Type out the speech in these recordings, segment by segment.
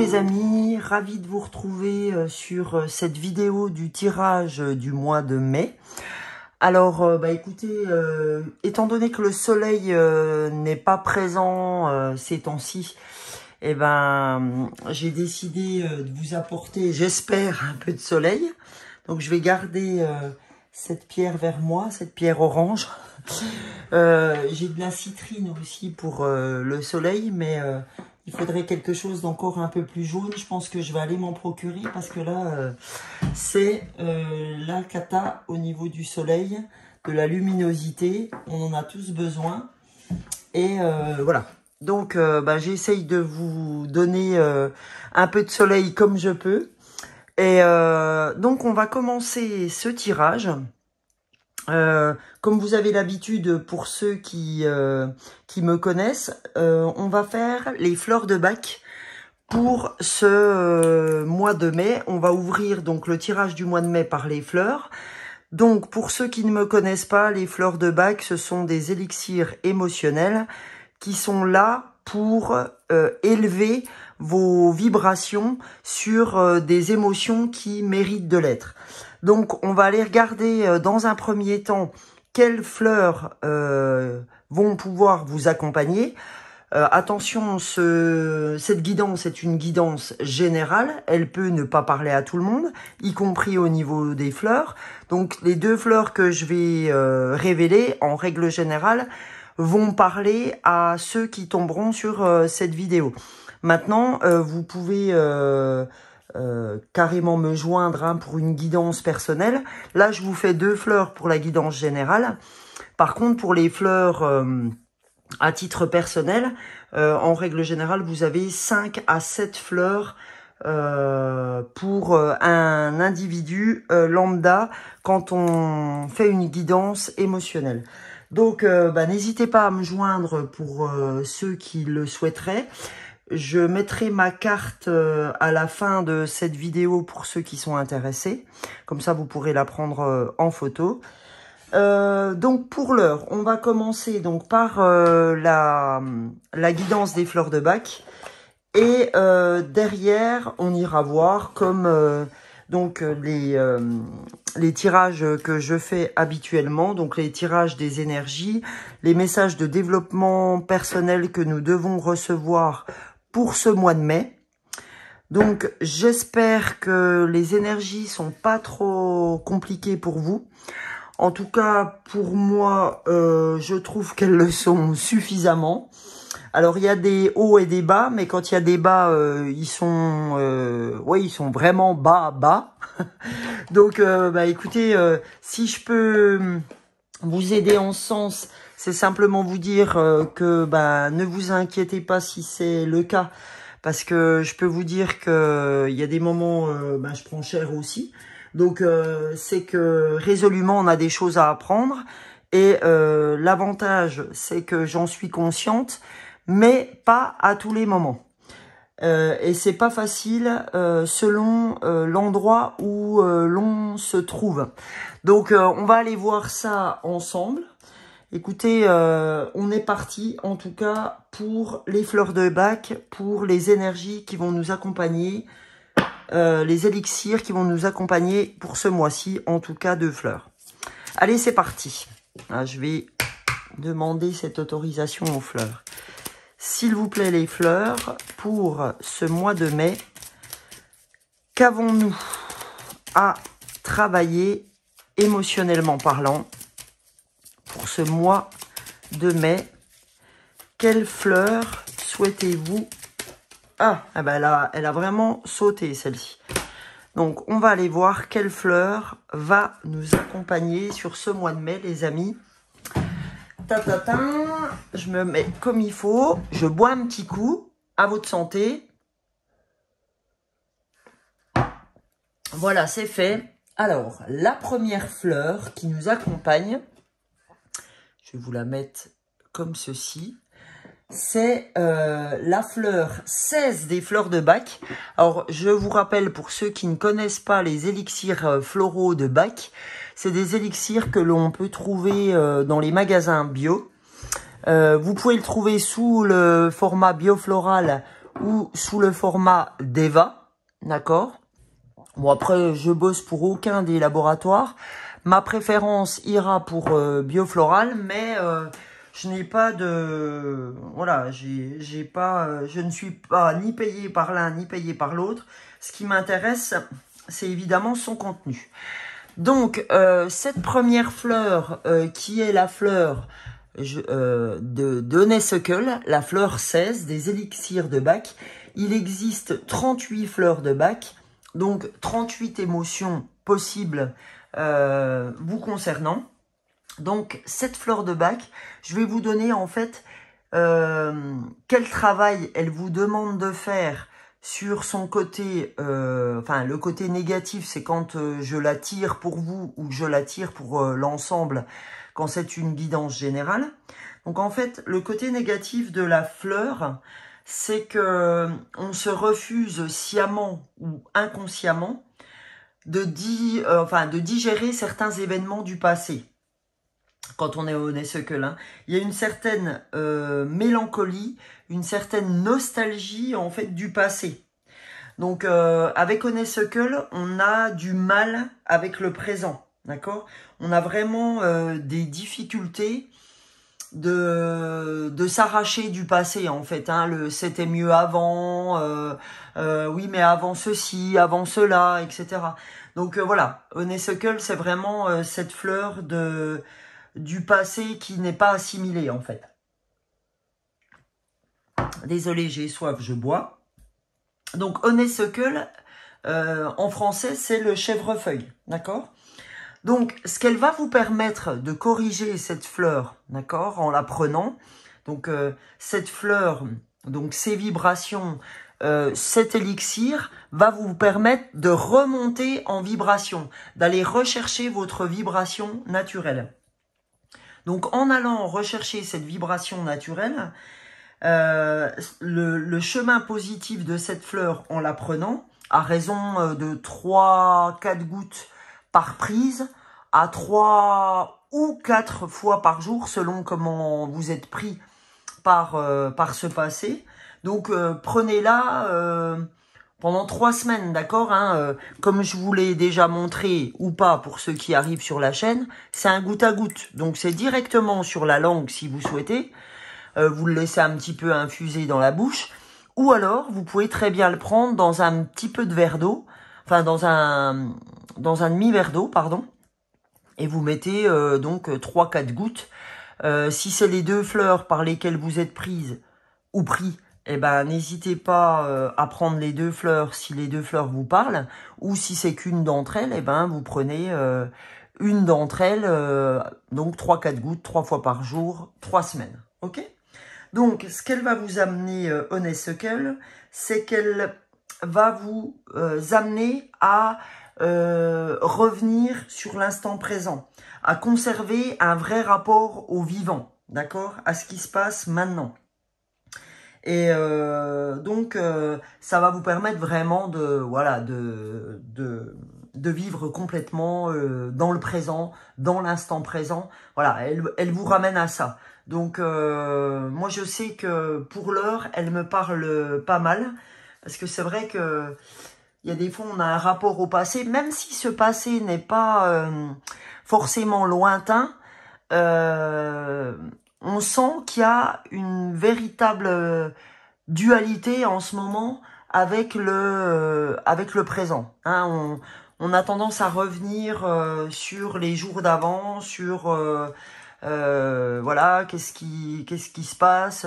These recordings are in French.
les amis, ravi de vous retrouver sur cette vidéo du tirage du mois de mai. Alors, écoutez, étant donné que le soleil n'est pas présent ces temps-ci, j'ai décidé de vous apporter, j'espère, un peu de soleil. Donc, je vais garder cette pierre vers moi, cette pierre orange. J'ai de la citrine aussi pour le soleil, mais il faudrait quelque chose d'encore un peu plus jaune. Je pense que je vais aller m'en procurer parce que là, c'est la cata au niveau du soleil, de la luminosité. On en a tous besoin. Et voilà. Donc, j'essaye de vous donner un peu de soleil comme je peux. Et donc, on va commencer ce tirage. Comme vous avez l'habitude, pour ceux qui me connaissent, on va faire les fleurs de Bach pour ce mois de mai. On va ouvrir donc le tirage du mois de mai par les fleurs. Donc pour ceux qui ne me connaissent pas, les fleurs de Bach, ce sont des élixirs émotionnels qui sont là pour élever vos vibrations sur des émotions qui méritent de l'être. Donc, on va aller regarder dans un premier temps quelles fleurs vont pouvoir vous accompagner. Attention, cette guidance est une guidance générale. Elle peut ne pas parler à tout le monde, y compris au niveau des fleurs. Donc, les deux fleurs que je vais révéler, en règle générale, vont parler à ceux qui tomberont sur cette vidéo. Maintenant, vous pouvez... carrément me joindre pour une guidance personnelle. Là, je vous fais 2 fleurs pour la guidance générale. Par contre, pour les fleurs à titre personnel, en règle générale, vous avez 5 à 7 fleurs pour un individu lambda quand on fait une guidance émotionnelle. Donc, n'hésitez pas à me joindre pour ceux qui le souhaiteraient. Je mettrai ma carte à la fin de cette vidéo pour ceux qui sont intéressés. Comme ça, vous pourrez la prendre en photo. Donc, pour l'heure, on va commencer donc par la guidance des fleurs de Bach. Et derrière, on ira voir comme les tirages que je fais habituellement. Donc, les tirages des énergies, les messages de développement personnel que nous devons recevoir pour ce mois de mai. Donc, j'espère que les énergies sont pas trop compliquées pour vous. En tout cas, pour moi, je trouve qu'elles le sont suffisamment. Alors, il y a des hauts et des bas, mais quand il y a des bas, ils sont vraiment bas. Donc, écoutez, si je peux vous aider en ce sens, c'est simplement vous dire que ne vous inquiétez pas si c'est le cas, parce que je peux vous dire que il y a des moments je prends cher aussi. Donc c'est que résolument on a des choses à apprendre et l'avantage c'est que j'en suis consciente, mais pas à tous les moments. Et c'est pas facile selon l'endroit où l'on se trouve. Donc on va aller voir ça ensemble. Écoutez, on est parti en tout cas pour les fleurs de Bach, pour les énergies qui vont nous accompagner, les élixirs qui vont nous accompagner pour ce mois-ci, en tout cas de fleurs. Allez, c'est parti. Là, je vais demander cette autorisation aux fleurs. S'il vous plaît, les fleurs, pour ce mois de mai, qu'avons-nous à travailler émotionnellement parlant pour ce mois de mai? Quelle fleur souhaitez-vous? Elle a vraiment sauté celle-ci. Donc, on va aller voir quelle fleur va nous accompagner sur ce mois de mai, les amis. Je me mets comme il faut. Je bois un petit coup. À votre santé. Voilà, c'est fait. Alors, la première fleur qui nous accompagne, je vais vous la mettre comme ceci. C'est la fleur 16 des fleurs de Bach. Alors, je vous rappelle, pour ceux qui ne connaissent pas les élixirs floraux de Bach, c'est des élixirs que l'on peut trouver dans les magasins bio. Vous pouvez le trouver sous le format biofloral ou sous le format DEVA, d'accord? Bon, après, je bosse pour aucun des laboratoires. Ma préférence ira pour Biofloral, mais je n'ai pas de... Voilà, j'ai pas, je ne suis pas ni payé par l'un ni payé par l'autre. Ce qui m'intéresse, c'est évidemment son contenu. Donc, cette première fleur, qui est la fleur de Honeysuckle, la fleur 16 des élixirs de Bach. Il existe 38 fleurs de Bach, donc 38 émotions possibles vous concernant. Donc, cette fleur de Bach, je vais vous donner en fait quel travail elle vous demande de faire sur son côté, enfin le côté négatif, c'est quand je la tire pour vous ou que je la tire pour l'ensemble, quand c'est une guidance générale. Donc en fait, le côté négatif de la fleur, c'est que on se refuse sciemment ou inconsciemment de digérer certains événements du passé. Quand on est au Honeysuckle, hein. Il y a une certaine mélancolie, une certaine nostalgie en fait du passé. Donc avec Honeysuckle, on a du mal avec le présent, d'accord? On a vraiment des difficultés de s'arracher du passé en fait, hein. C'était mieux avant, oui mais avant ceci, avant cela, etc. Donc voilà, Honeysuckle c'est vraiment cette fleur du passé qui n'est pas assimilée en fait. Désolé, j'ai soif, je bois. Donc Honeysuckle, en français, c'est le chèvrefeuille, d'accord? Donc, ce qu'elle va vous permettre de corriger cette fleur, d'accord, en la prenant, donc cette fleur, donc ces vibrations, cet élixir va vous permettre de remonter en vibration, d'aller rechercher votre vibration naturelle. Donc, en allant rechercher cette vibration naturelle, le chemin positif de cette fleur en la prenant, à raison de 3-4 gouttes par prise, à 3 ou 4 fois par jour, selon comment vous êtes pris par ce passé. Donc prenez-la pendant 3 semaines, d'accord, hein, comme je vous l'ai déjà montré ou pas pour ceux qui arrivent sur la chaîne, c'est un goutte à goutte. Donc c'est directement sur la langue si vous souhaitez. Vous le laissez un petit peu infuser dans la bouche. Ou alors, vous pouvez très bien le prendre dans un petit peu de verre d'eau. Enfin, dans un demi-verre d'eau, pardon. Et vous mettez donc 3-4 gouttes. Si c'est les 2 fleurs par lesquelles vous êtes prise ou pris, eh ben, n'hésitez pas à prendre les 2 fleurs si les 2 fleurs vous parlent. Ou si c'est qu'une d'entre elles, eh ben, vous prenez une d'entre elles. Donc 3-4 gouttes, 3 fois par jour, 3 semaines. Ok ? Donc, ce qu'elle va vous amener, Honeysuckle, c'est qu'elle va vous amener à revenir sur l'instant présent, à conserver un vrai rapport au vivant, d'accord, à ce qui se passe maintenant. Et donc, ça va vous permettre vraiment de vivre complètement dans le présent, dans l'instant présent. Voilà, elle vous ramène à ça. Donc, moi, je sais que pour l'heure, elle me parle pas mal. Parce que c'est vrai que il y a des fois, on a un rapport au passé. Même si ce passé n'est pas forcément lointain, on sent qu'il y a une véritable dualité en ce moment avec le présent. Hein, on a tendance à revenir sur les jours d'avant, sur... voilà, qu'est-ce qui se passe,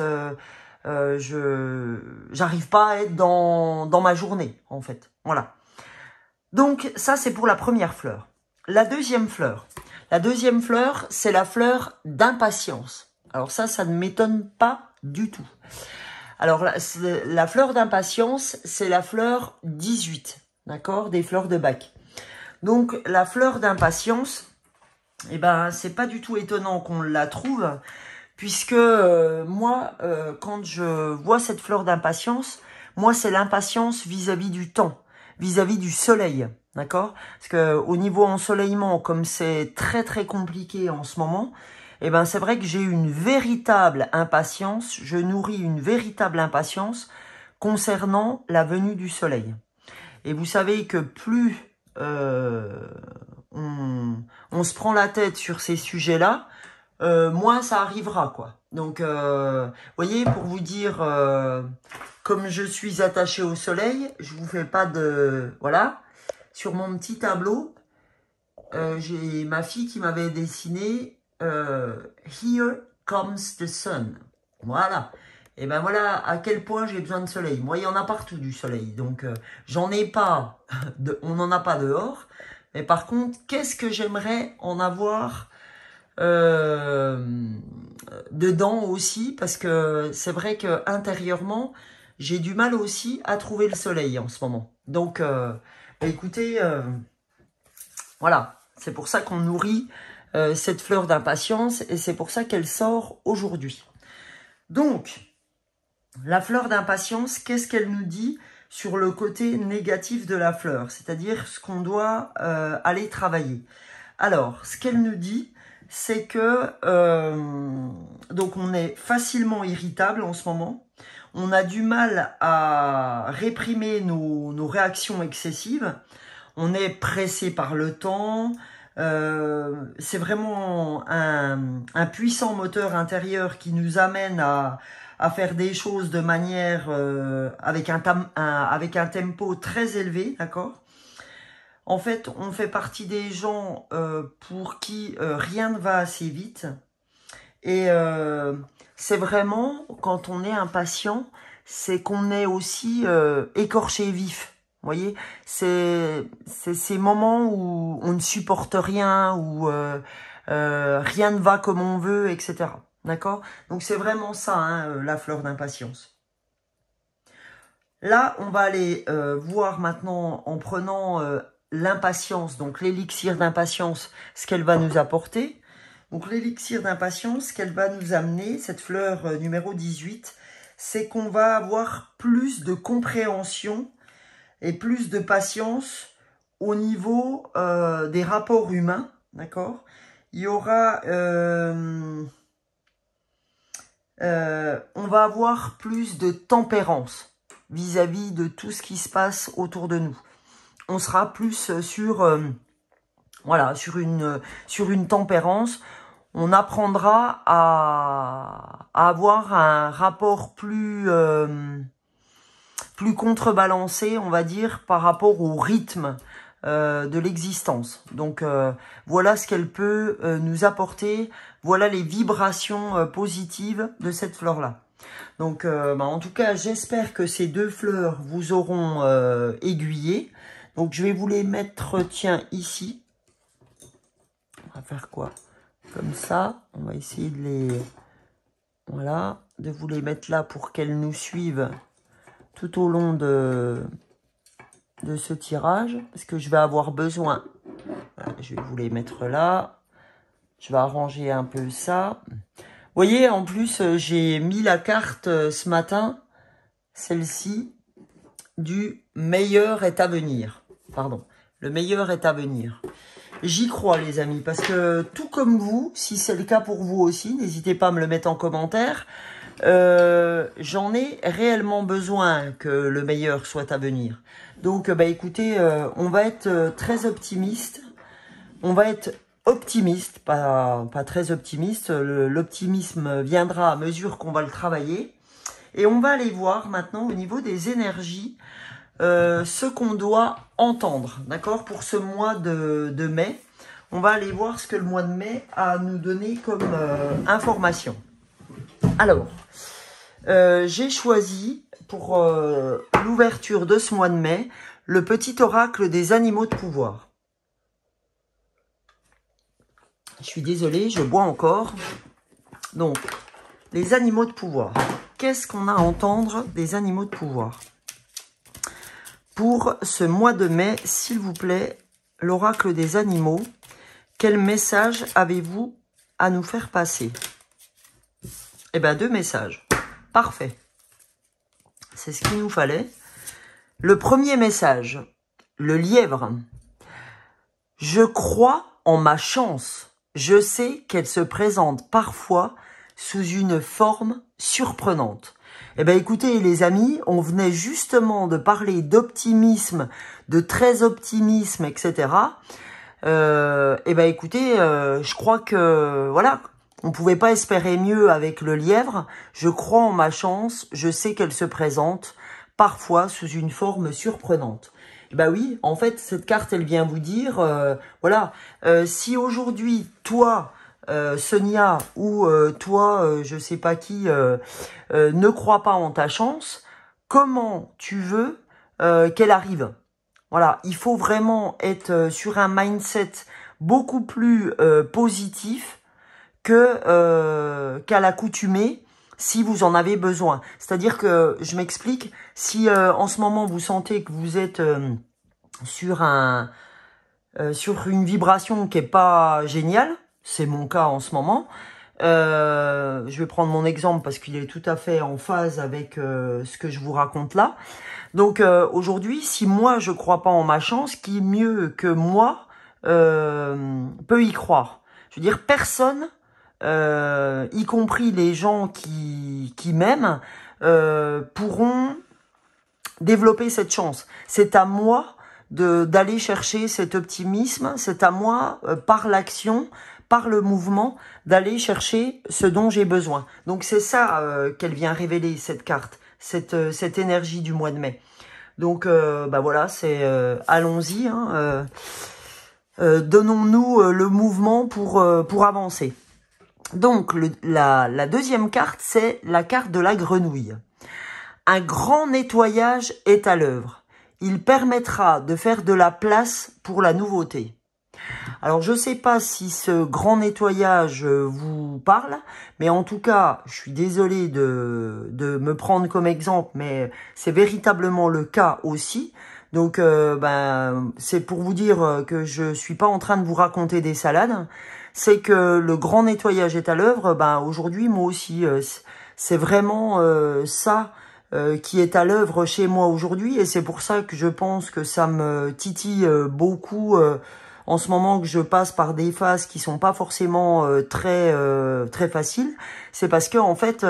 j'arrive pas à être dans ma journée, en fait. Voilà. Donc, ça, c'est pour la première fleur. La deuxième fleur, c'est la fleur d'impatience. Alors ça ne m'étonne pas du tout. Alors, la fleur d'impatience, c'est la fleur 18, d'accord, des fleurs de Bach. Donc, la fleur d'impatience, eh ben, c'est pas du tout étonnant qu'on la trouve, puisque moi, quand je vois cette fleur d'impatience, moi, c'est l'impatience vis-à-vis du temps, vis-à-vis du soleil, d'accord? Parce que au niveau ensoleillement, comme c'est très très compliqué en ce moment, eh ben, c'est vrai que j'ai une véritable impatience, je nourris une véritable impatience concernant la venue du soleil. Et vous savez que plus on se prend la tête sur ces sujets-là, moins ça arrivera, quoi. Donc, vous voyez, pour vous dire, comme je suis attachée au soleil, je vous fais pas de... Voilà, sur mon petit tableau, j'ai ma fille qui m'avait dessiné Here comes the sun. Voilà. Et ben voilà à quel point j'ai besoin de soleil. Moi, il y en a partout du soleil. Donc, j'en ai pas, on n'en a pas dehors. Mais par contre, qu'est-ce que j'aimerais en avoir dedans aussi? Parce que c'est vrai que intérieurement, j'ai du mal aussi à trouver le soleil en ce moment. Donc, écoutez, voilà. C'est pour ça qu'on nourrit cette fleur d'impatience. Et c'est pour ça qu'elle sort aujourd'hui. Donc... La fleur d'impatience, qu'est-ce qu'elle nous dit sur le côté négatif de la fleur? C'est-à-dire ce qu'on doit aller travailler. Alors, ce qu'elle nous dit, c'est que donc on est facilement irritable en ce moment. On a du mal à réprimer nos réactions excessives. On est pressé par le temps. C'est vraiment un puissant moteur intérieur qui nous amène à faire des choses de manière avec un tempo très élevé, d'accord? En fait, on fait partie des gens pour qui rien ne va assez vite. Et c'est vraiment, quand on est impatient, c'est qu'on est aussi écorché vif. Vous voyez, c'est ces moments où on ne supporte rien, où rien ne va comme on veut, etc. D'accord? Donc, c'est vraiment ça, hein, la fleur d'impatience. Là, on va aller voir maintenant, en prenant l'impatience, donc l'élixir d'impatience, ce qu'elle va nous apporter. Donc, l'élixir d'impatience, ce qu'elle va nous amener, cette fleur numéro 18, c'est qu'on va avoir plus de compréhension et plus de patience au niveau des rapports humains, d'accord? Il y aura... on va avoir plus de tempérance vis-à-vis de tout ce qui se passe autour de nous. On sera plus sur, voilà, sur une tempérance. On apprendra à avoir un rapport plus contrebalancé, on va dire, par rapport au rythme de l'existence. Donc, voilà ce qu'elle peut nous apporter. Voilà les vibrations positives de cette fleur-là. Donc, en tout cas, j'espère que ces deux fleurs vous auront aiguillé. Donc, je vais vous les mettre, tiens, ici. On va faire quoi? Comme ça. On va essayer de les... Voilà, de vous les mettre là pour qu'elles nous suivent tout au long de ce tirage. Parce que je vais avoir besoin... Voilà, je vais vous les mettre là. Je vais arranger un peu ça. Vous voyez, en plus, j'ai mis la carte ce matin, celle-ci, du meilleur est à venir. Pardon, le meilleur est à venir. J'y crois, les amis, parce que tout comme vous, si c'est le cas pour vous aussi, n'hésitez pas à me le mettre en commentaire. J'en ai réellement besoin que le meilleur soit à venir. Donc, écoutez, on va être très optimiste. On va être optimiste, pas très optimiste. L'optimisme viendra à mesure qu'on va le travailler. Et on va aller voir maintenant au niveau des énergies ce qu'on doit entendre, d'accord, pour ce mois de mai. On va aller voir ce que le mois de mai a à nous donner comme information. Alors, j'ai choisi pour l'ouverture de ce mois de mai le petit oracle des animaux de pouvoir. Je suis désolée, je bois encore. Donc, les animaux de pouvoir. Qu'est-ce qu'on a à entendre des animaux de pouvoir? Pour ce mois de mai, s'il vous plaît, l'oracle des animaux, quel message avez-vous à nous faire passer? Eh bien, 2 messages. Parfait. C'est ce qu'il nous fallait. Le premier message, le lièvre. Je crois en ma chance. Je sais qu'elle se présente parfois sous une forme surprenante. Eh ben écoutez les amis, on venait justement de parler d'optimisme, de très optimisme, etc. Eh ben écoutez, je crois que voilà, on pouvait pas espérer mieux avec le lièvre. Je crois en ma chance, je sais qu'elle se présente, parfois sous une forme surprenante. Bah oui, en fait, cette carte, elle vient vous dire, voilà, si aujourd'hui, toi, Sonia, ou toi, je sais pas qui, ne crois pas en ta chance, comment tu veux qu'elle arrive? Voilà, il faut vraiment être sur un mindset beaucoup plus positif que qu'à l'accoutumée si vous en avez besoin. C'est-à-dire que, je m'explique, si en ce moment vous sentez que vous êtes sur sur une vibration qui est pas géniale, c'est mon cas en ce moment, je vais prendre mon exemple parce qu'il est tout à fait en phase avec ce que je vous raconte là. Donc aujourd'hui, si moi je crois pas en ma chance, qui mieux que moi peut y croire? Je veux dire, personne, y compris les gens qui m'aiment, pourront développer cette chance. C'est à moi d'aller chercher cet optimisme, c'est à moi, par l'action, par le mouvement, d'aller chercher ce dont j'ai besoin. Donc c'est ça qu'elle vient révéler, cette carte, cette énergie du mois de mai. Donc bah voilà, c'est allons-y, hein, donnons-nous le mouvement pour avancer. Donc la deuxième carte, c'est la carte de la grenouille. Un grand nettoyage est à l'œuvre. Il permettra de faire de la place pour la nouveauté. Alors, je ne sais pas si ce grand nettoyage vous parle, mais en tout cas, je suis désolée de me prendre comme exemple, mais c'est véritablement le cas aussi. Donc, ben, c'est pour vous dire que je suis pas en train de vous raconter des salades. C'est que le grand nettoyage est à l'œuvre. Ben, aujourd'hui, moi aussi, c'est vraiment ça qui est à l'œuvre chez moi aujourd'hui. Et c'est pour ça que je pense que ça me titille beaucoup en ce moment, que je passe par des phases qui sont pas forcément très faciles. C'est parce que en fait,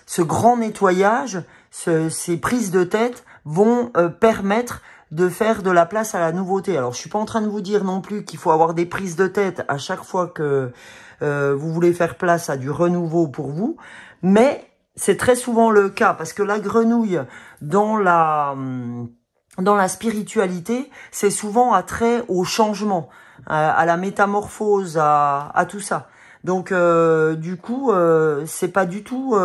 ce grand nettoyage, ces prises de tête vont permettre de faire de la place à la nouveauté. Alors, je suis pas en train de vous dire non plus qu'il faut avoir des prises de tête à chaque fois que vous voulez faire place à du renouveau pour vous, mais c'est très souvent le cas, parce que la grenouille, dans la spiritualité, c'est souvent attrait au changement, à la métamorphose, à tout ça. Donc, du coup, c'est pas du tout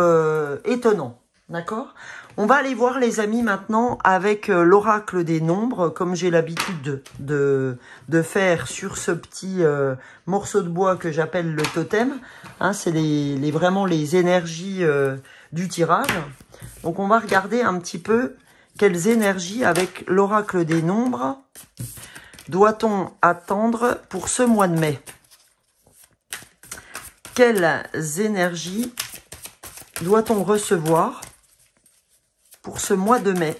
étonnant, d'accord? On va aller voir, les amis, maintenant, avec l'oracle des nombres, comme j'ai l'habitude de faire sur ce petit morceau de bois que j'appelle le totem. Hein, c'est vraiment les énergies du tirage. Donc, on va regarder un petit peu quelles énergies, avec l'oracle des nombres, doit-on attendre pour ce mois de mai? Quelles énergies doit-on recevoir pour ce mois de mai?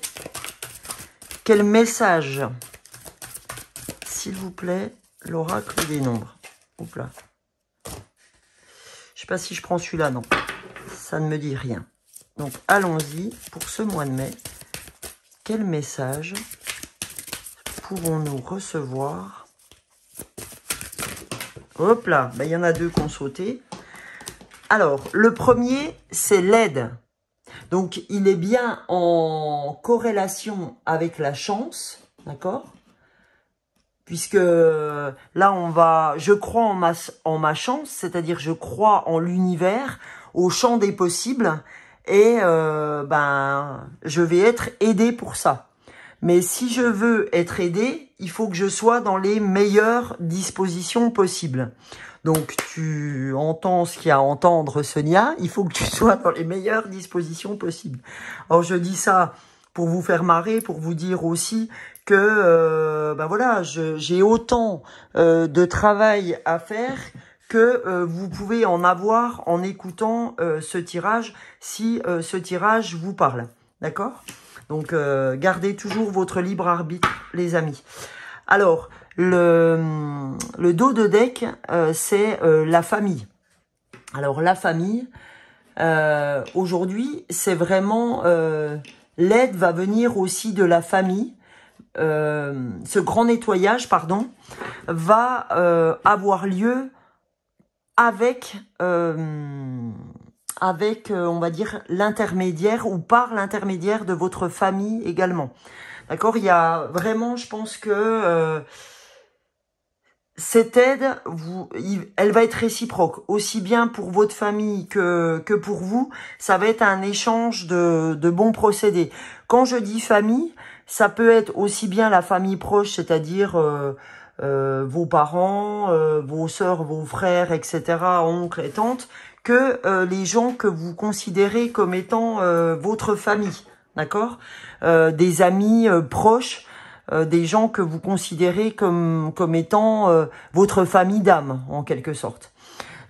Quel message, s'il vous plaît, l'oracle des nombres? Oups là. Je sais pas si je prends celui-là, non. Ça ne me dit rien. Donc, allons-y pour ce mois de mai. Quel message pouvons-nous recevoir? Hop là, ben, il y en a deux qui ont sauté. Alors, le premier, c'est l'aide. Donc, il est bien en corrélation avec la chance, d'accord? Puisque là, je crois en ma chance, c'est-à-dire je crois en l'univers, au champ des possibles, et ben, je vais être aidé pour ça. Mais si je veux être aidé, il faut que je sois dans les meilleures dispositions possibles. Donc, tu entends ce qu'il y a à entendre, Sonia. Il faut que tu sois dans les meilleures dispositions possibles. Alors, je dis ça pour vous faire marrer, pour vous dire aussi que, ben voilà, j'ai autant de travail à faire que vous pouvez en avoir en écoutant ce tirage, si ce tirage vous parle. D'accord ? Donc, gardez toujours votre libre arbitre, les amis. Alors, le dos de deck, c'est la famille. Alors, la famille, Aujourd'hui, c'est vraiment... l'aide va venir aussi de la famille. Ce grand nettoyage, pardon, va avoir lieu avec, on va dire, l'intermédiaire ou par l'intermédiaire de votre famille également. D'accord? Il y a vraiment, je pense que cette aide, elle va être réciproque, aussi bien pour votre famille que pour vous. Ça va être un échange de bons procédés. Quand je dis famille, ça peut être aussi bien la famille proche, c'est-à-dire vos parents, vos sœurs, vos frères, etc., oncles et tantes, que les gens que vous considérez comme étant votre famille, d'accord? Des amis proches, des gens que vous considérez comme étant votre famille d'âme, en quelque sorte.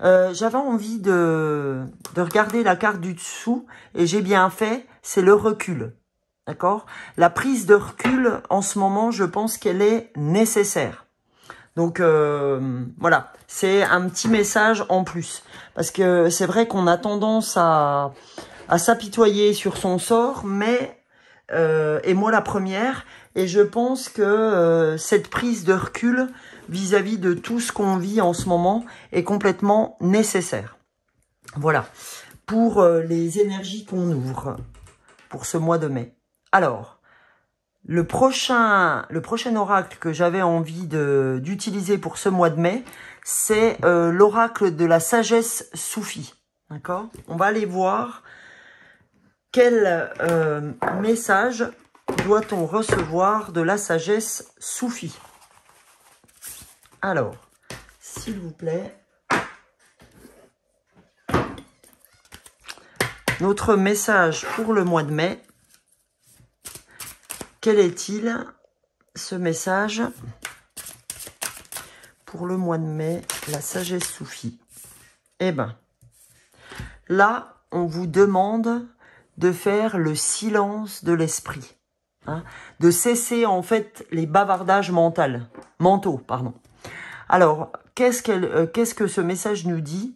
J'avais envie de regarder la carte du dessous, et j'ai bien fait, c'est le recul. D'accord? La prise de recul, en ce moment, je pense qu'elle est nécessaire. Donc, voilà, c'est un petit message en plus. Parce que c'est vrai qu'on a tendance à s'apitoyer sur son sort, mais, et moi la première, et je pense que cette prise de recul vis-à-vis de tout ce qu'on vit en ce moment est complètement nécessaire. Voilà, pour les énergies qu'on ouvre pour ce mois de mai. Alors, le prochain oracle que j'avais envie d'utiliser pour ce mois de mai, c'est l'oracle de la sagesse soufie. D'accord? On va aller voir quel message doit-on recevoir de la sagesse soufie. Alors, s'il vous plaît, notre message pour le mois de mai. Quel est-il, ce message pour le mois de mai, la sagesse soufie? Eh bien, là, on vous demande de faire le silence de l'esprit, hein, de cesser en fait les bavardages mentaux. Alors, qu'est-ce que ce message nous dit?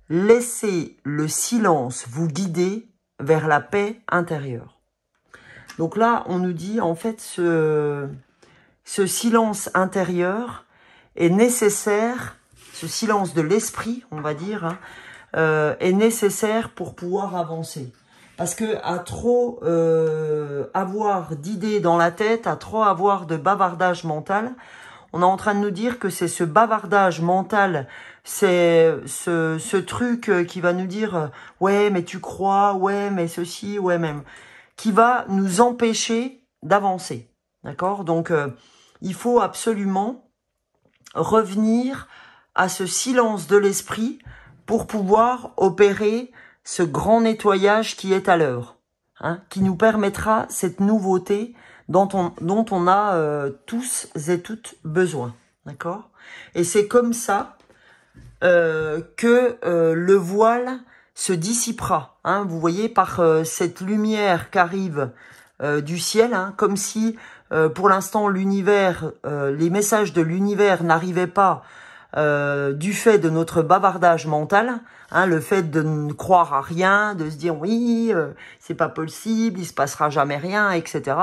Laissez le silence vous guider vers la paix intérieure. Donc là, on nous dit, en fait, ce silence intérieur est nécessaire, ce silence de l'esprit, on va dire, hein, est nécessaire pour pouvoir avancer. Parce que à trop avoir d'idées dans la tête, à trop avoir de bavardage mental, on est en train de nous dire que c'est ce bavardage mental, c'est ce truc qui va nous dire « ouais, mais tu crois, ouais, mais ceci, ouais, même », qui va nous empêcher d'avancer. D'accord? Donc, il faut absolument revenir à ce silence de l'esprit pour pouvoir opérer ce grand nettoyage qui est à l'heure, hein, qui nous permettra cette nouveauté dont on a tous et toutes besoin. D'accord? Et c'est comme ça que le voile se dissipera, hein, vous voyez, par cette lumière qui arrive du ciel, hein, comme si pour l'instant l'univers, les messages de l'univers n'arrivaient pas du fait de notre bavardage mental, hein, le fait de ne croire à rien, de se dire oui, c'est pas possible, il se passera jamais rien, etc.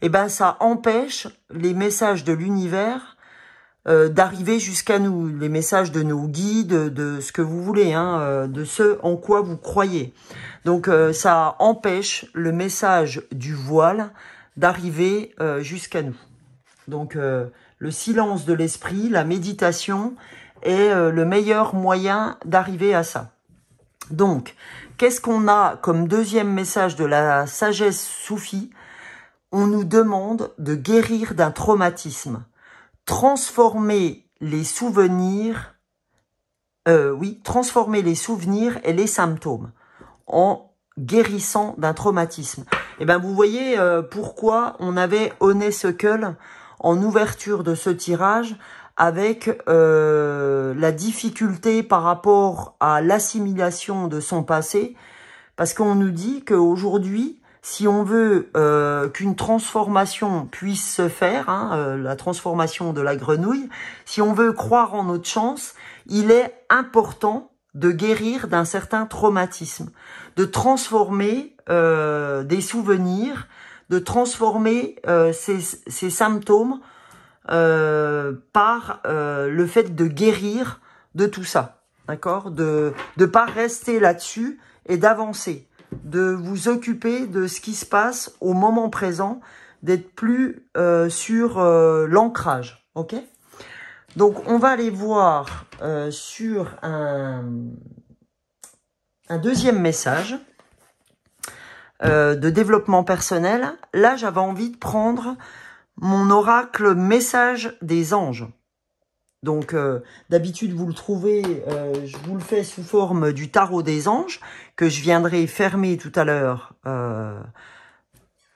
Et ben ça empêche les messages de l'univers d'arriver jusqu'à nous, les messages de nos guides, de ce que vous voulez, hein, de ce en quoi vous croyez. Donc ça empêche le message du voile d'arriver jusqu'à nous. Donc le silence de l'esprit, la méditation est le meilleur moyen d'arriver à ça. Donc, qu'est-ce qu'on a comme deuxième message de la sagesse soufie? On nous demande de guérir d'un traumatisme. Transformer les souvenirs, transformer les souvenirs et les symptômes en guérissant d'un traumatisme. Et ben vous voyez pourquoi on avait Honeysuckle en ouverture de ce tirage avec la difficulté par rapport à l'assimilation de son passé, parce qu'on nous dit qu'aujourd'hui, si on veut qu'une transformation puisse se faire, hein, la transformation de la grenouille, si on veut croire en notre chance, il est important de guérir d'un certain traumatisme, de transformer des souvenirs, de transformer ces symptômes par le fait de guérir de tout ça, d'accord? De pas rester là-dessus et d'avancer, de vous occuper de ce qui se passe au moment présent, d'être plus sur l'ancrage, ok? Donc, on va aller voir sur un deuxième message de développement personnel. Là, j'avais envie de prendre mon oracle message des anges. Donc, d'habitude, vous le trouvez, je vous le fais sous forme du tarot des anges, que je viendrai fermer tout à l'heure,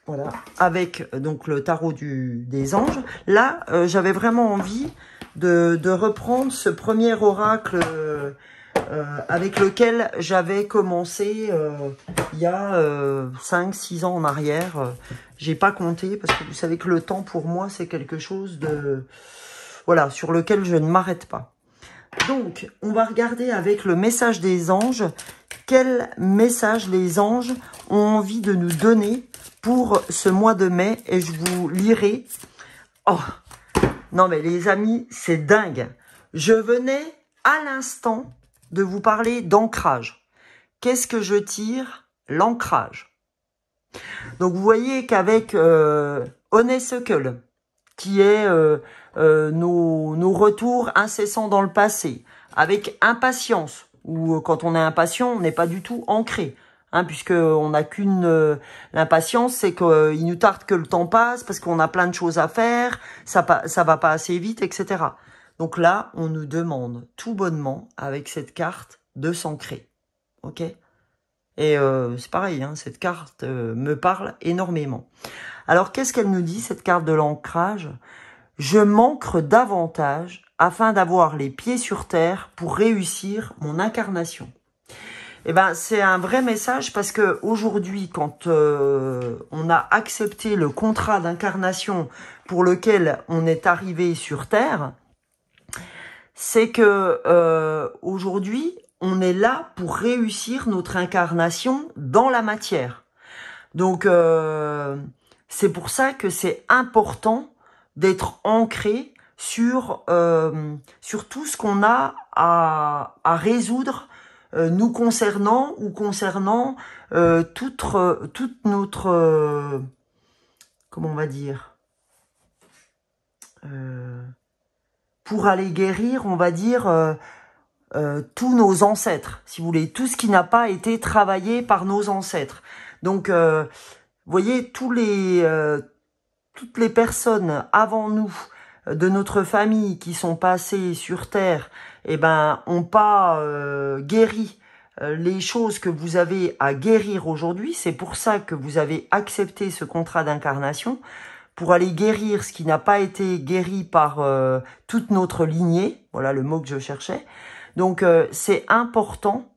voilà, avec donc le tarot des anges. Là, j'avais vraiment envie de reprendre ce premier oracle avec lequel j'avais commencé il y a 5-6 ans en arrière. J'ai pas compté parce que vous savez que le temps pour moi c'est quelque chose de voilà sur lequel je ne m'arrête pas. Donc on va regarder avec le message des anges quel message les anges ont envie de nous donner pour ce mois de mai et je vous lirai. Oh non mais les amis, c'est dingue. Je venais à l'instant de vous parler d'ancrage. Qu'est-ce que je tire? L'ancrage. Donc vous voyez qu'avec Honeysuckle, qui est nos retours incessants dans le passé, avec impatience, où quand on est impatient, on n'est pas du tout ancré. Hein, puisque on n'a qu'une l'impatience, c'est qu'il nous tarde que le temps passe parce qu'on a plein de choses à faire, ça va pas assez vite, etc. Donc là, on nous demande tout bonnement avec cette carte de s'ancrer, ok? Et c'est pareil, hein, cette carte me parle énormément. Alors qu'est-ce qu'elle nous dit cette carte de l'ancrage? Je m'ancre davantage afin d'avoir les pieds sur terre pour réussir mon incarnation. Eh ben, c'est un vrai message parce que aujourd'hui, quand on a accepté le contrat d'incarnation pour lequel on est arrivé sur Terre, c'est que aujourd'hui, on est là pour réussir notre incarnation dans la matière. Donc, c'est pour ça que c'est important d'être ancré sur tout ce qu'on a à résoudre nous concernant ou concernant toute notre comment on va dire pour aller guérir, on va dire tous nos ancêtres, si vous voulez, tout ce qui n'a pas été travaillé par nos ancêtres. Donc vous voyez toutes les personnes avant nous de notre famille qui sont passées sur Terre, eh ben, ont pas guéri les choses que vous avez à guérir aujourd'hui. C'est pour ça que vous avez accepté ce contrat d'incarnation, pour aller guérir ce qui n'a pas été guéri par toute notre lignée. Voilà le mot que je cherchais. Donc, c'est important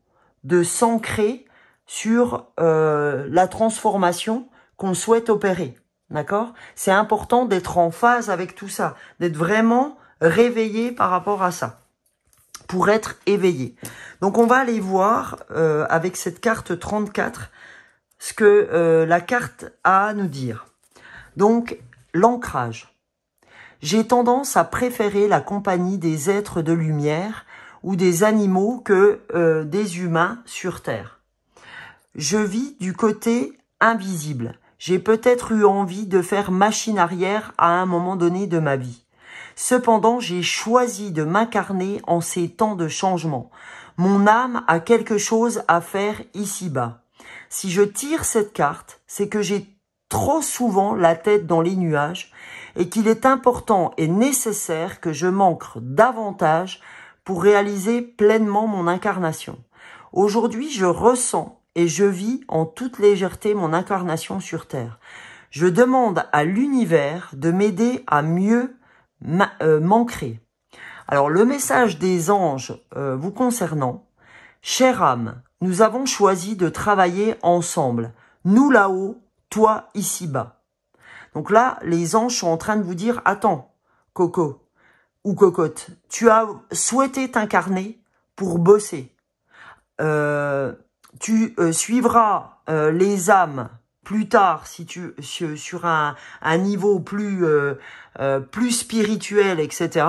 de s'ancrer sur la transformation qu'on souhaite opérer. D'accord? C'est important d'être en phase avec tout ça, d'être vraiment réveillé par rapport à ça, pour être éveillé. Donc, on va aller voir avec cette carte 34 ce que la carte a à nous dire. Donc, l'ancrage. J'ai tendance à préférer la compagnie des êtres de lumière ou des animaux que des humains sur Terre. Je vis du côté invisible. J'ai peut-être eu envie de faire machine arrière à un moment donné de ma vie. Cependant, j'ai choisi de m'incarner en ces temps de changement. Mon âme a quelque chose à faire ici-bas. Si je tire cette carte, c'est que j'ai trop souvent la tête dans les nuages et qu'il est important et nécessaire que je m'ancre davantage pour réaliser pleinement mon incarnation. Aujourd'hui, je ressens et je vis en toute légèreté mon incarnation sur Terre. Je demande à l'univers de m'aider à mieux m'ancrer. Alors, le message des anges vous concernant. Chère âme, nous avons choisi de travailler ensemble. Nous là-haut, toi ici-bas. Donc là, les anges sont en train de vous dire, attends, Coco ou Cocotte, tu as souhaité t'incarner pour bosser. tu suivras les âmes plus tard, si tu sur un niveau plus spirituel, etc.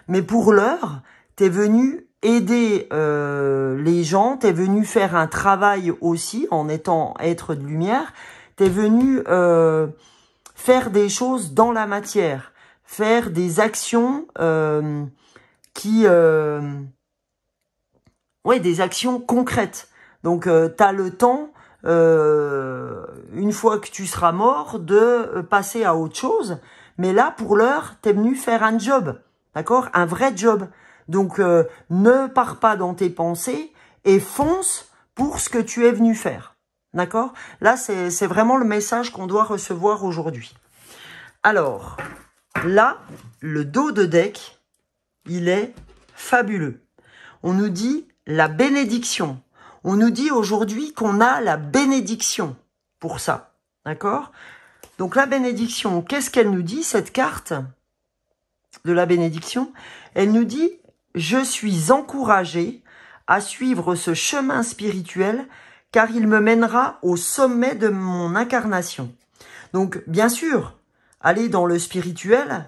Mais pour l'heure, t'es venu aider les gens, t'es venu faire un travail aussi en étant être de lumière, t'es venu faire des choses dans la matière, faire des actions des actions concrètes. Donc, t'as le temps, une fois que tu seras mort, de passer à autre chose. Mais là, pour l'heure, t'es venu faire un job, d'accord? Un vrai job. Donc, ne pars pas dans tes pensées et fonce pour ce que tu es venu faire, d'accord? Là, c'est vraiment le message qu'on doit recevoir aujourd'hui. Alors, là, le dos de deck, il est fabuleux. On nous dit la bénédiction. On nous dit aujourd'hui qu'on a la bénédiction pour ça. D'accord? Donc la bénédiction, qu'est-ce qu'elle nous dit, cette carte de la bénédiction? Elle nous dit, je suis encouragé à suivre ce chemin spirituel car il me mènera au sommet de mon incarnation. Donc bien sûr, aller dans le spirituel,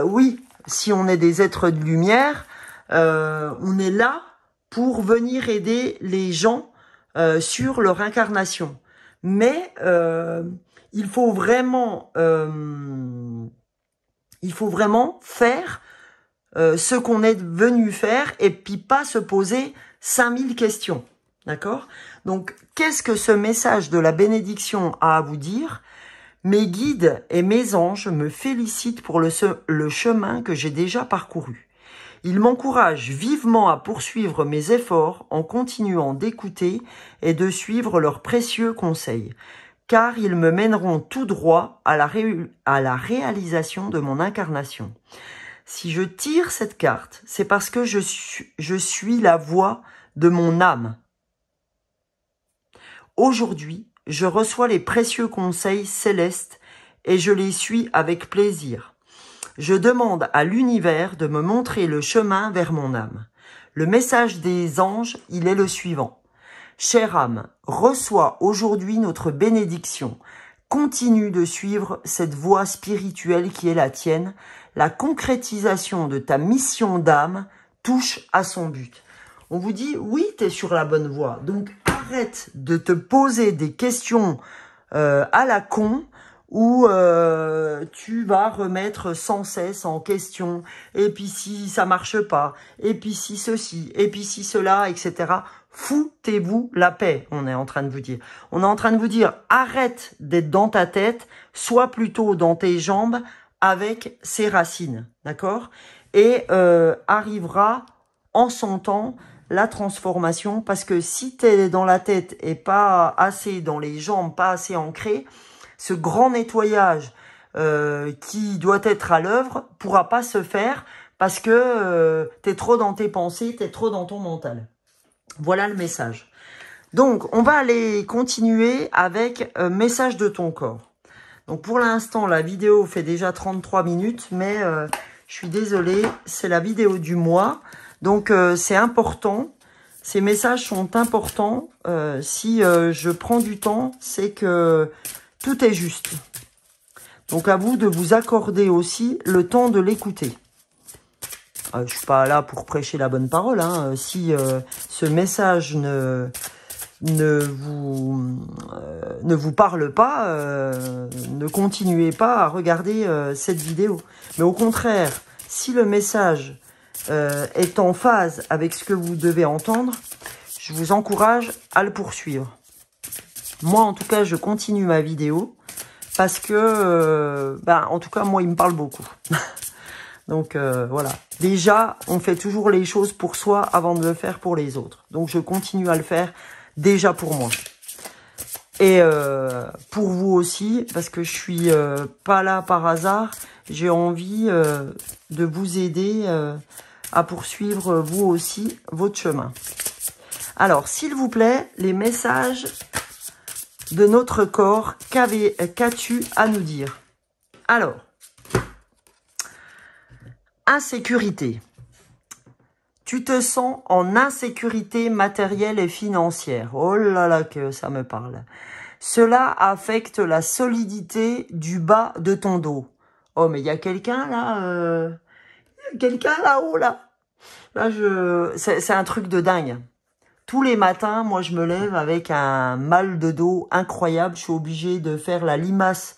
oui, si on est des êtres de lumière, on est là pour venir aider les gens sur leur incarnation. Mais il faut vraiment faire ce qu'on est venu faire et puis pas se poser 5000 questions. D'accord? Donc, qu'est-ce que ce message de la bénédiction a à vous dire? Mes guides et mes anges me félicitent pour le chemin que j'ai déjà parcouru. Ils m'encouragent vivement à poursuivre mes efforts en continuant d'écouter et de suivre leurs précieux conseils, car ils me mèneront tout droit à la réalisation de mon incarnation. Si je tire cette carte, c'est parce que je suis la voix de mon âme. Aujourd'hui, je reçois les précieux conseils célestes et je les suis avec plaisir. Je demande à l'univers de me montrer le chemin vers mon âme. Le message des anges, il est le suivant. Chère âme, reçois aujourd'hui notre bénédiction. Continue de suivre cette voie spirituelle qui est la tienne. La concrétisation de ta mission d'âme touche à son but. On vous dit, oui, tu es sur la bonne voie. Donc, arrête de te poser des questions à la con où tu vas remettre sans cesse en question. Et puis si ça marche pas, et puis si ceci, et puis si cela, etc. Foutez-vous la paix, on est en train de vous dire. On est en train de vous dire, arrête d'être dans ta tête, sois plutôt dans tes jambes avec ses racines, d'accord? Et arrivera en son temps la transformation, parce que si tu es dans la tête et pas assez dans les jambes, pas assez ancré, ce grand nettoyage qui doit être à l'œuvre pourra pas se faire parce que tu es trop dans tes pensées, tu es trop dans ton mental. Voilà le message. Donc, on va aller continuer avec message de ton corps. Donc, pour l'instant, la vidéo fait déjà 33 minutes, mais je suis désolée, c'est la vidéo du mois. Donc, c'est important. Ces messages sont importants. Si je prends du temps, c'est que tout est juste. Donc, à vous de vous accorder aussi le temps de l'écouter. Je suis pas là pour prêcher la bonne parole. Hein. Si ce message ne vous parle pas, ne continuez pas à regarder cette vidéo. Mais au contraire, si le message est en phase avec ce que vous devez entendre, je vous encourage à le poursuivre. Moi, en tout cas, je continue ma vidéo parce que, en tout cas, moi, il me parle beaucoup. Donc, voilà. Déjà, on fait toujours les choses pour soi avant de le faire pour les autres. Donc, je continue à le faire déjà pour moi. Et pour vous aussi, parce que je suis pas là par hasard. J'ai envie de vous aider à poursuivre vous aussi votre chemin. Alors, s'il vous plaît, les messages de notre corps, qu'as-tu à nous dire? Alors, insécurité. Tu te sens en insécurité matérielle et financière. Oh là là, que ça me parle. Cela affecte la solidité du bas de ton dos. Oh, mais il y a quelqu'un là, quelqu'un là-haut là. Là, c'est un truc de dingue. Tous les matins, moi, je me lève avec un mal de dos incroyable. Je suis obligée de faire la limace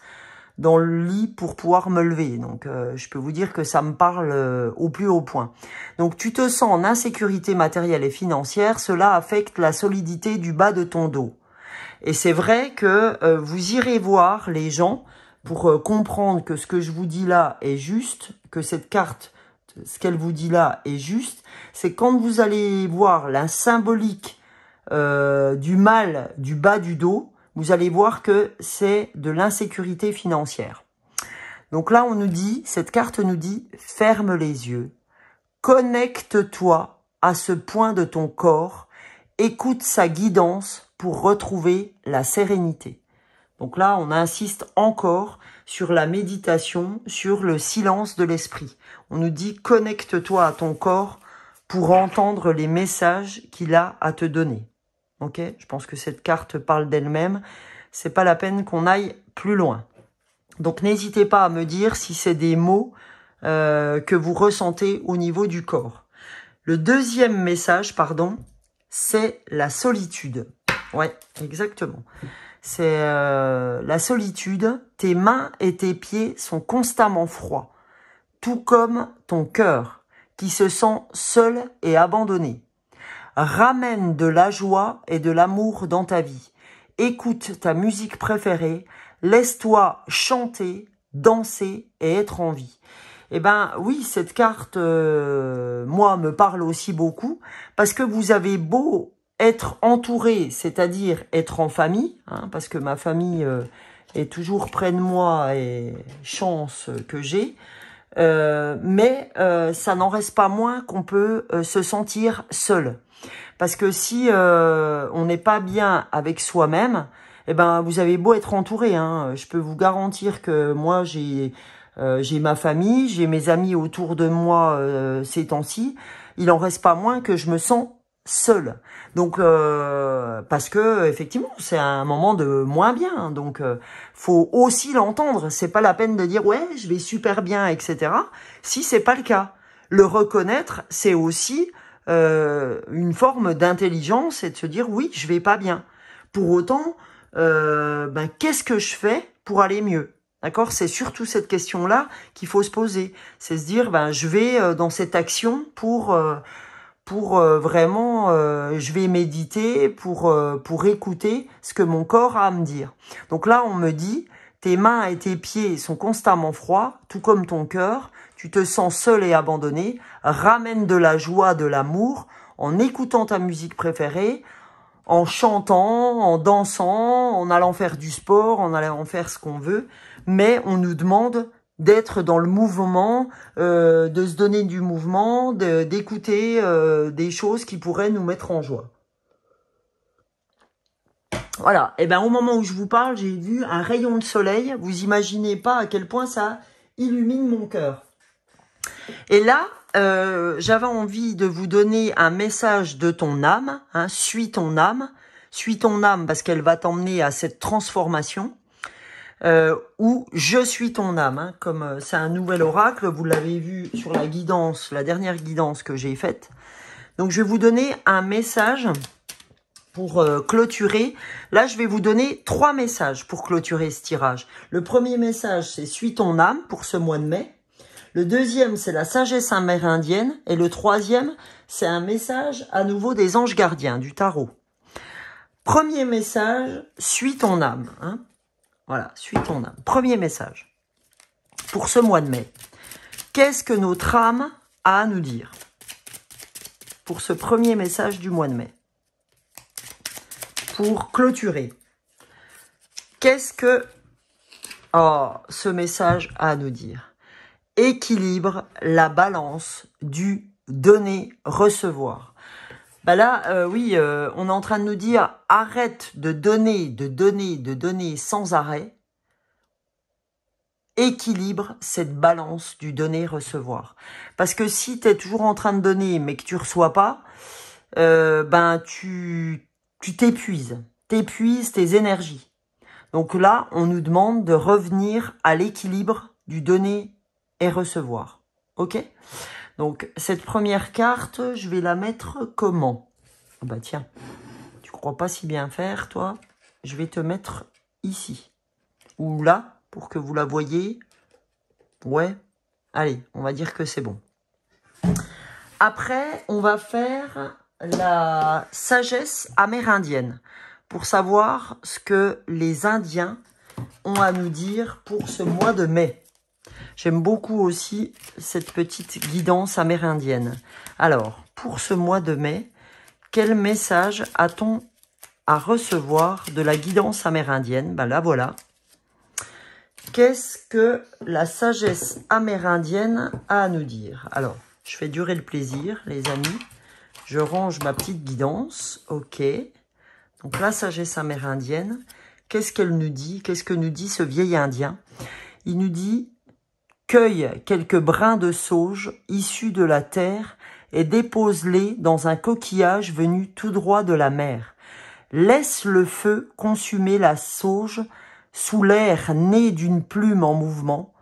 dans le lit pour pouvoir me lever. Donc, je peux vous dire que ça me parle au plus haut point. Donc, tu te sens en insécurité matérielle et financière. Cela affecte la solidité du bas de ton dos. Et c'est vrai que vous irez voir les gens pour comprendre que ce que je vous dis là est juste, que cette carte, ce qu'elle vous dit là est juste. C'est quand vous allez voir la symbolique du mal du bas du dos, vous allez voir que c'est de l'insécurité financière. Donc là, on nous dit, cette carte nous dit, ferme les yeux, connecte-toi à ce point de ton corps, écoute sa guidance pour retrouver la sérénité. Donc là, on insiste encore sur la méditation, sur le silence de l'esprit. On nous dit, connecte-toi à ton corps pour entendre les messages qu'il a à te donner. Ok, je pense que cette carte parle d'elle-même. C'est pas la peine qu'on aille plus loin. Donc n'hésitez pas à me dire si c'est des mots que vous ressentez au niveau du corps. Le deuxième message, pardon, c'est la solitude. Ouais, exactement. C'est la solitude. Tes mains et tes pieds sont constamment froids, tout comme ton cœur qui se sent seul et abandonné. Ramène de la joie et de l'amour dans ta vie. Écoute ta musique préférée. Laisse-toi chanter, danser et être en vie. Eh ben oui, cette carte, moi, me parle aussi beaucoup parce que vous avez beau être entouré, c'est-à-dire être en famille, hein, parce que ma famille est toujours près de moi et chance que j'ai, mais ça n'en reste pas moins qu'on peut se sentir seul. Parce que si on n'est pas bien avec soi-même, eh ben vous avez beau être entouré, hein, je peux vous garantir que moi j'ai ma famille, j'ai mes amis autour de moi ces temps-ci, il en reste pas moins que je me sens seule. Donc parce que effectivement c'est un moment de moins bien, hein, donc faut aussi l'entendre. C'est pas la peine de dire ouais je vais super bien, etc. Si c'est pas le cas, le reconnaître c'est aussi une forme d'intelligence et de se dire oui, je vais pas bien. Pour autant, qu'est-ce que je fais pour aller mieux? D'accord? C'est surtout cette question-là qu'il faut se poser. C'est se dire, je vais dans cette action pour vraiment, je vais méditer pour écouter ce que mon corps a à me dire. Donc là, on me dit, tes mains et tes pieds sont constamment froids, tout comme ton cœur. Tu te sens seul et abandonné. Ramène de la joie, de l'amour, en écoutant ta musique préférée, en chantant, en dansant, en allant faire du sport, en allant faire ce qu'on veut. Mais on nous demande d'être dans le mouvement, de se donner du mouvement, d'écouter des choses qui pourraient nous mettre en joie. Voilà, et au moment où je vous parle, j'ai vu un rayon de soleil. Vous imaginez pas à quel point ça illumine mon cœur. Et là, j'avais envie de vous donner un message de ton âme, hein, suis ton âme parce qu'elle va t'emmener à cette transformation, ou je suis ton âme, hein, comme c'est un nouvel oracle, vous l'avez vu sur la guidance, la dernière guidance que j'ai faite. Donc je vais vous donner un message pour clôturer. Là, je vais vous donner 3 messages pour clôturer ce tirage. Le premier message, c'est suis ton âme pour ce mois de mai. Le deuxième, c'est la sagesse amérindienne. Et le troisième, c'est un message à nouveau des anges gardiens, du tarot. Premier message, suis ton âme. Hein. Voilà, suis ton âme. Premier message pour ce mois de mai. Qu'est-ce que notre âme a à nous dire pour ce premier message du mois de mai? Pour clôturer, qu'est-ce que ce message a à nous dire? Équilibre la balance du donner-recevoir. Oui, on est en train de nous dire arrête de donner sans arrêt équilibre cette balance du donner-recevoir. Parce que si tu es toujours en train de donner, mais que tu reçois pas, ben tu t'épuises. T'épuises tes énergies. Donc là, on nous demande de revenir à l'équilibre du donner et recevoir. Ok? Donc, cette première carte, je vais la mettre comment? Oh bah tiens, tu crois pas si bien faire, toi? Je vais te mettre ici. Ou là, pour que vous la voyez. Ouais. Allez, on va dire que c'est bon. Après, on va faire la sagesse amérindienne. Pour savoir ce que les Indiens ont à nous dire pour ce mois de mai. J'aime beaucoup aussi cette petite guidance amérindienne. Alors, pour ce mois de mai, quel message a-t-on à recevoir de la guidance amérindienne? Ben là, voilà. Qu'est-ce que la sagesse amérindienne a à nous dire? Alors, je fais durer le plaisir, les amis. Je range ma petite guidance. Ok. Donc, la sagesse amérindienne, qu'est-ce qu'elle nous dit? Qu'est-ce que nous dit ce vieil Indien? Il nous dit... Cueille quelques brins de sauge issus de la terre et dépose-les dans un coquillage venu tout droit de la mer. Laisse le feu consumer la sauge sous l'air né d'une plume en mouvement.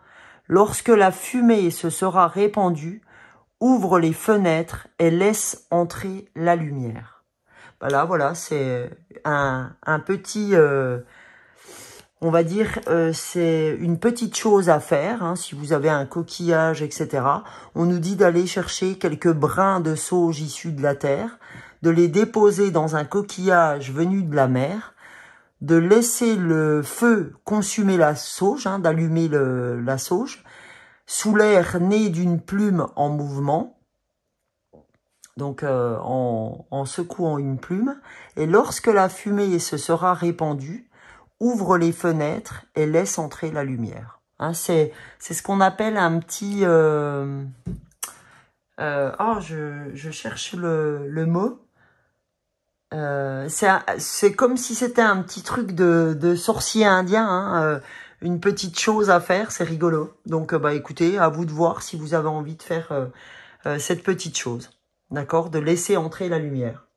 Lorsque la fumée se sera répandue, ouvre les fenêtres et laisse entrer la lumière. Voilà, c'est un petit... on va dire, c'est une petite chose à faire, hein, si vous avez un coquillage, etc. On nous dit d'aller chercher quelques brins de sauge issus de la terre, de les déposer dans un coquillage venu de la mer, de laisser le feu consumer la sauge, hein, d'allumer la sauge, sous l'air né d'une plume en mouvement, donc en secouant une plume, et lorsque la fumée se sera répandue, ouvre les fenêtres et laisse entrer la lumière. Hein, c'est ce qu'on appelle un petit... je cherche le mot. C'est comme si c'était un petit truc de sorcier indien, hein, une petite chose à faire, c'est rigolo. Donc, bah écoutez, à vous de voir si vous avez envie de faire cette petite chose. D'accord? De laisser entrer la lumière.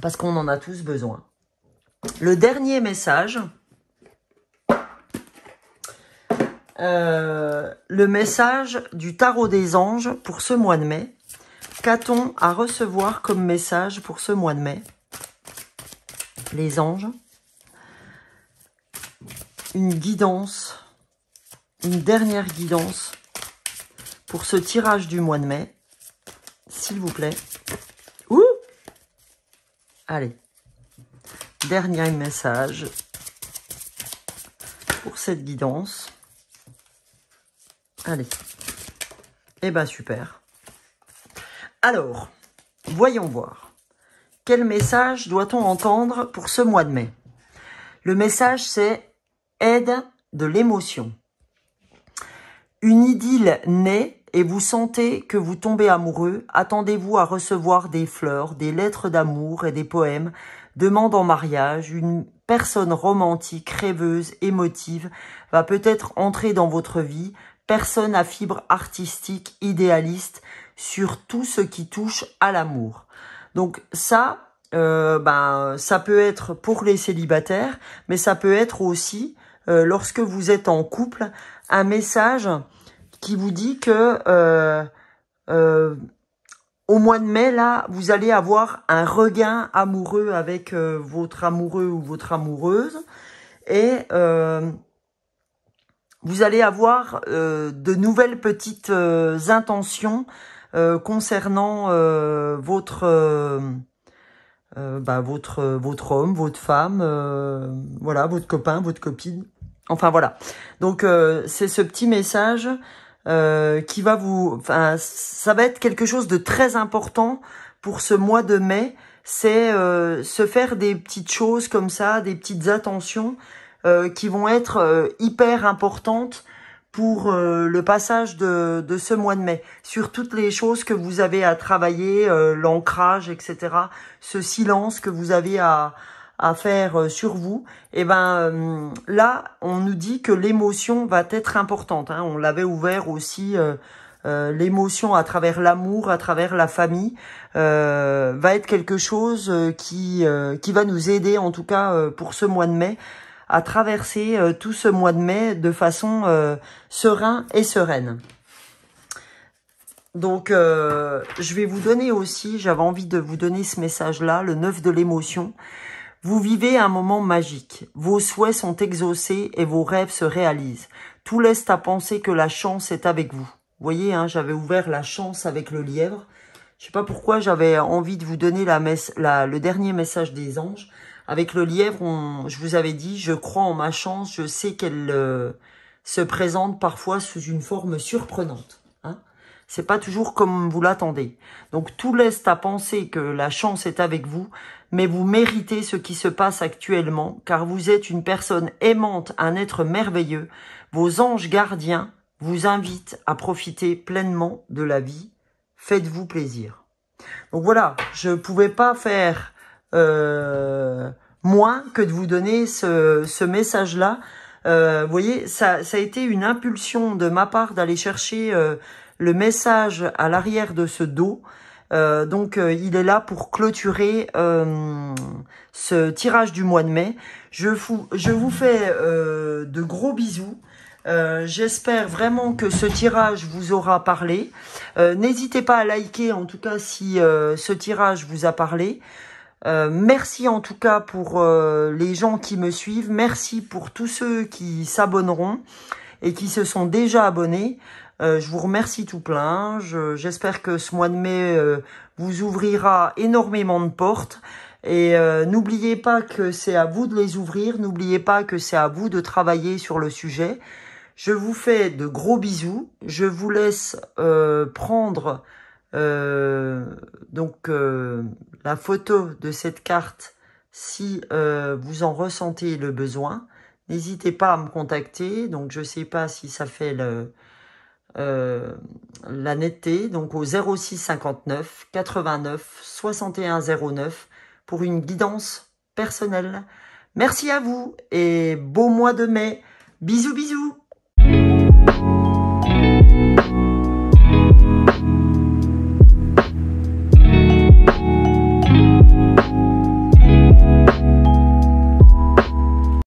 Parce qu'on en a tous besoin. Le dernier message, le message du tarot des anges pour ce mois de mai. Qu'a-t-on à recevoir comme message pour ce mois de mai? Les anges. Une guidance, une dernière guidance pour ce tirage du mois de mai. S'il vous plaît. Ouh! Allez. Dernier message pour cette guidance. Allez. Eh ben super. Alors, voyons voir. Quel message doit-on entendre pour ce mois de mai? Le message, c'est aide de l'émotion. Une idylle naît et vous sentez que vous tombez amoureux. Attendez-vous à recevoir des fleurs, des lettres d'amour et des poèmes. Demande en mariage, une personne romantique, rêveuse, émotive va peut-être entrer dans votre vie. Personne à fibre artistique, idéaliste, sur tout ce qui touche à l'amour. Donc ça, ça peut être pour les célibataires, mais ça peut être aussi, lorsque vous êtes en couple, un message qui vous dit que au mois de mai, là, vous allez avoir un regain amoureux avec votre amoureux ou votre amoureuse. Et vous allez avoir de nouvelles petites intentions concernant votre homme, votre femme, voilà, votre copain, votre copine. Enfin, voilà. Donc, c'est ce petit message qui va vous... Enfin, ça va être quelque chose de très important pour ce mois de mai. C'est se faire des petites choses comme ça, des petites attentions qui vont être hyper importantes pour le passage de ce mois de mai. Sur toutes les choses que vous avez à travailler, l'ancrage, etc. Ce silence que vous avez à à faire sur vous, et ben là, on nous dit que l'émotion va être importante. Hein. On l'avait ouvert aussi, l'émotion à travers l'amour, à travers la famille, va être quelque chose qui va nous aider, en tout cas pour ce mois de mai, à traverser tout ce mois de mai de façon sereine et sereine. Donc, je vais vous donner aussi, j'avais envie de vous donner ce message-là, le 9 de l'émotion. Vous vivez un moment magique. Vos souhaits sont exaucés et vos rêves se réalisent. Tout laisse à penser que la chance est avec vous. Vous voyez, hein, j'avais ouvert la chance avec le lièvre. Je sais pas pourquoi j'avais envie de vous donner le dernier message des anges. Avec le lièvre, je vous avais dit, je crois en ma chance, je sais qu'elle se présente parfois sous une forme surprenante. Hein. C'est pas toujours comme vous l'attendez. Donc tout laisse à penser que la chance est avec vous, mais vous méritez ce qui se passe actuellement, car vous êtes une personne aimante, un être merveilleux. Vos anges gardiens vous invitent à profiter pleinement de la vie. Faites-vous plaisir. Donc voilà, je pouvais pas faire moins que de vous donner ce message-là. Vous voyez, ça a été une impulsion de ma part d'aller chercher le message à l'arrière de ce dos. Donc, il est là pour clôturer ce tirage du mois de mai. Je vous fais de gros bisous. J'espère vraiment que ce tirage vous aura parlé. N'hésitez pas à liker, en tout cas, si ce tirage vous a parlé. Merci en tout cas pour les gens qui me suivent. Merci pour tous ceux qui s'abonneront et qui se sont déjà abonnés. Je vous remercie tout plein. J'espère que ce mois de mai vous ouvrira énormément de portes. Et n'oubliez pas que c'est à vous de les ouvrir. N'oubliez pas que c'est à vous de travailler sur le sujet. Je vous fais de gros bisous. Je vous laisse prendre la photo de cette carte si vous en ressentez le besoin. N'hésitez pas à me contacter. Donc, je sais pas si ça fait la netteté. Donc, au 06 59 89 61 09 pour une guidance personnelle. Merci à vous et beau mois de mai. Bisous, bisous.